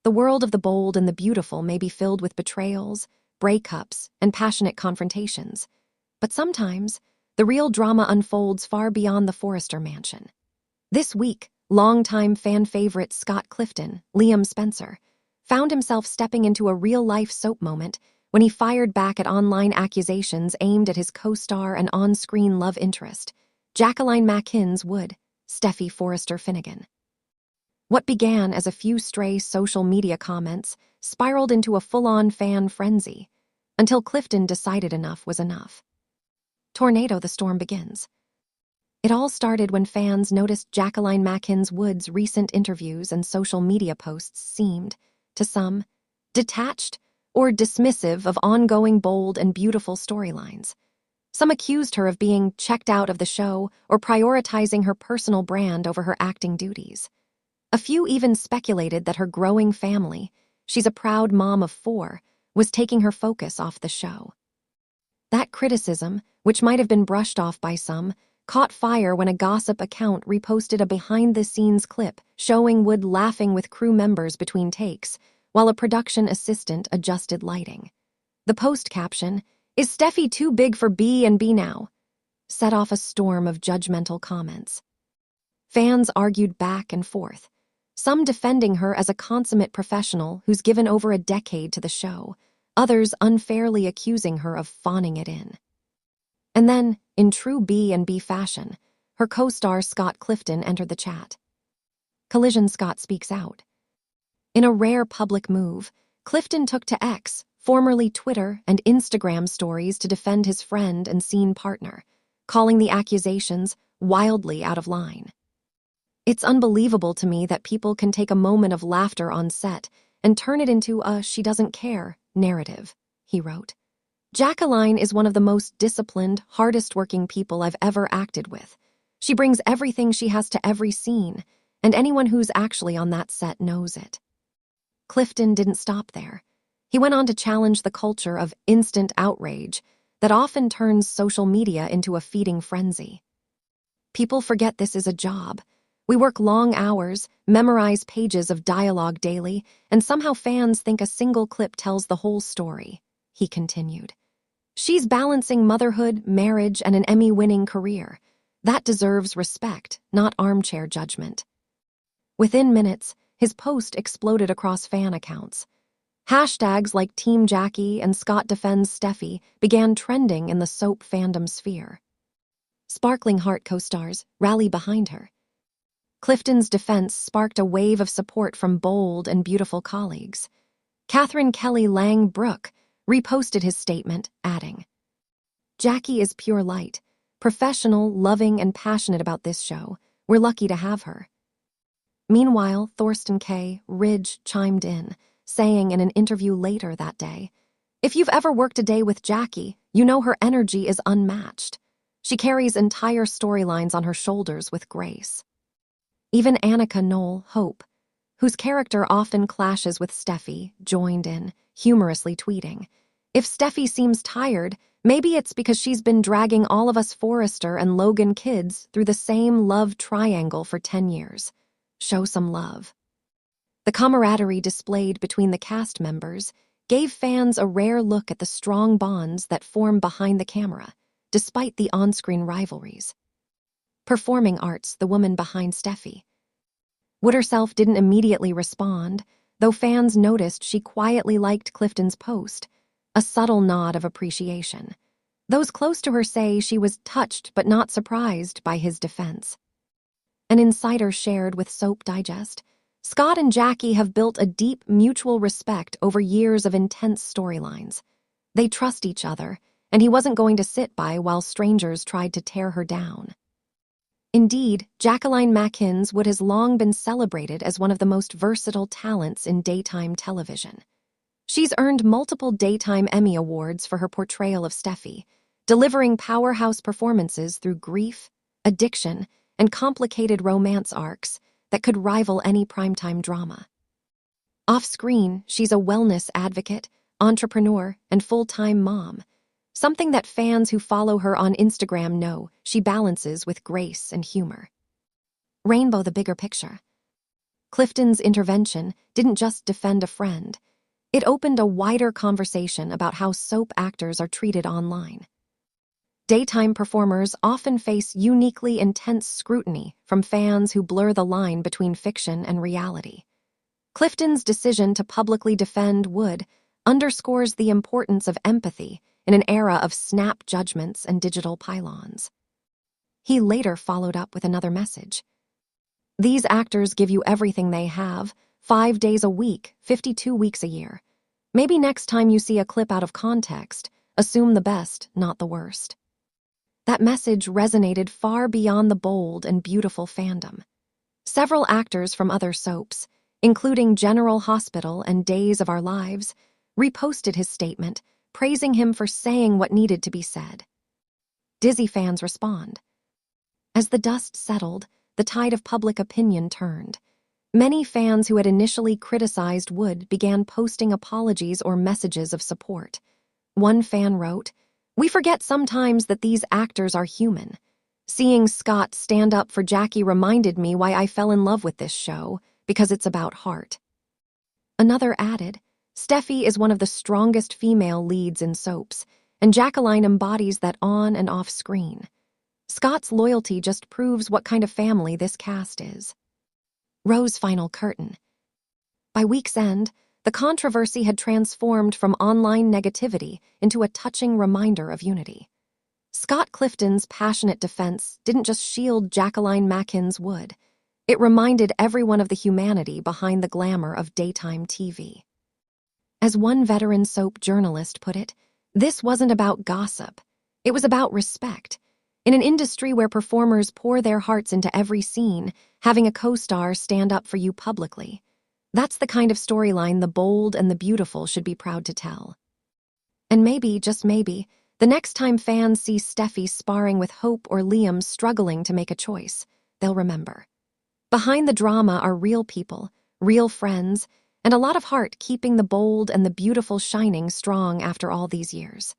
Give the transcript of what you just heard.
The world of the bold and the beautiful may be filled with betrayals, breakups, and passionate confrontations. But sometimes, the real drama unfolds far beyond the Forrester mansion. This week, longtime fan favorite Scott Clifton, Liam Spencer, found himself stepping into a real-life soap moment when he fired back at online accusations aimed at his co-star and on-screen love interest, Jacqueline MacInnes Wood, Steffi Forrester Finnegan. What began as a few stray social media comments spiraled into a full-on fan frenzy, until Clifton decided enough was enough. Tornado the storm begins. It all started when fans noticed Jacqueline MacInnes Wood's recent interviews and social media posts seemed, to some, detached or dismissive of ongoing bold and beautiful storylines. Some accused her of being checked out of the show or prioritizing her personal brand over her acting duties. A few even speculated that her growing family, she's a proud mom of 4, was taking her focus off the show. That criticism, which might have been brushed off by some, caught fire when a gossip account reposted a behind-the-scenes clip showing Wood laughing with crew members between takes, while a production assistant adjusted lighting. The post caption, "Is Steffi too big for B&B now?" set off a storm of judgmental comments. Fans argued back and forth, some defending her as a consummate professional who's given over a decade to the show, others unfairly accusing her of phoning it in. And then, in true B&B fashion, her co-star Scott Clifton entered the chat. Collision Scott speaks out. In a rare public move, Clifton took to X, formerly Twitter, and Instagram stories to defend his friend and scene partner, calling the accusations wildly out of line. "It's unbelievable to me that people can take a moment of laughter on set and turn it into a 'she doesn't care' narrative," he wrote. "Jacqueline is one of the most disciplined, hardest-working people I've ever acted with. She brings everything she has to every scene, and anyone who's actually on that set knows it." Clifton didn't stop there. He went on to challenge the culture of instant outrage that often turns social media into a feeding frenzy. "People forget this is a job. We work long hours, memorize pages of dialogue daily, and somehow fans think a single clip tells the whole story," he continued. "She's balancing motherhood, marriage, and an Emmy-winning career. That deserves respect, not armchair judgment." Within minutes, his post exploded across fan accounts. Hashtags like Team Jackie and Scott Defends Steffi began trending in the soap fandom sphere. Sparkling Heart co-stars rally behind her. Clifton's defense sparked a wave of support from bold and beautiful colleagues. Catherine Kelly Lang Brooke reposted his statement, adding, "Jackie is pure light, professional, loving, and passionate about this show. We're lucky to have her." Meanwhile, Thorsten K. Ridge chimed in, saying in an interview later that day, "If you've ever worked a day with Jackie, you know her energy is unmatched. She carries entire storylines on her shoulders with grace." Even Annika Noel Hope, whose character often clashes with Steffi, joined in, humorously tweeting, "If Steffi seems tired, maybe it's because she's been dragging all of us Forrester and Logan kids through the same love triangle for 10 years. Show some love." The camaraderie displayed between the cast members gave fans a rare look at the strong bonds that form behind the camera, despite the on-screen rivalries. Performing arts, the woman behind Steffi. Wood herself didn't immediately respond, though fans noticed she quietly liked Clifton's post, a subtle nod of appreciation. Those close to her say she was touched but not surprised by his defense. An insider shared with Soap Digest, "Scott and Jackie have built a deep mutual respect over years of intense storylines. They trust each other, and he wasn't going to sit by while strangers tried to tear her down." Indeed, Jacqueline MacInnes Wood has long been celebrated as one of the most versatile talents in daytime television. She's earned multiple Daytime Emmy Awards for her portrayal of Steffi, delivering powerhouse performances through grief, addiction, and complicated romance arcs that could rival any primetime drama. Off-screen, she's a wellness advocate, entrepreneur, and full-time mom, something that fans who follow her on Instagram know she balances with grace and humor. Rainbow the bigger picture. Clifton's intervention didn't just defend a friend. It opened a wider conversation about how soap actors are treated online. Daytime performers often face uniquely intense scrutiny from fans who blur the line between fiction and reality. Clifton's decision to publicly defend Wood underscores the importance of empathy in an era of snap judgments and digital pylons. He later followed up with another message. These actors give you everything they have, 5 days a week, 52 weeks a year. Maybe next time you see a clip out of context, assume the best, not the worst. That message resonated far beyond the bold and beautiful fandom. Several actors from other soaps, including General Hospital and Days of Our Lives, reposted his statement, praising him for saying what needed to be said. Dizzy fans respond. As the dust settled, the tide of public opinion turned. Many fans who had initially criticized Wood began posting apologies or messages of support. One fan wrote, "We forget sometimes that these actors are human. Seeing Scott stand up for Jackie reminded me why I fell in love with this show, because it's about heart." Another added, "Steffi is one of the strongest female leads in soaps, and Jacqueline embodies that on and off screen. Scott's loyalty just proves what kind of family this cast is." Rose's final curtain. By week's end, the controversy had transformed from online negativity into a touching reminder of unity. Scott Clifton's passionate defense didn't just shield Jacqueline MacInnes Wood. It reminded everyone of the humanity behind the glamour of daytime TV. As one veteran soap journalist put it, this wasn't about gossip. It was about respect. In an industry where performers pour their hearts into every scene, having a co-star stand up for you publicly, that's the kind of storyline the bold and the beautiful should be proud to tell. And maybe, just maybe, the next time fans see Steffi sparring with Hope or Liam struggling to make a choice, they'll remember. Behind the drama are real people, real friends, and a lot of heart keeping the bold and the beautiful shining strong after all these years.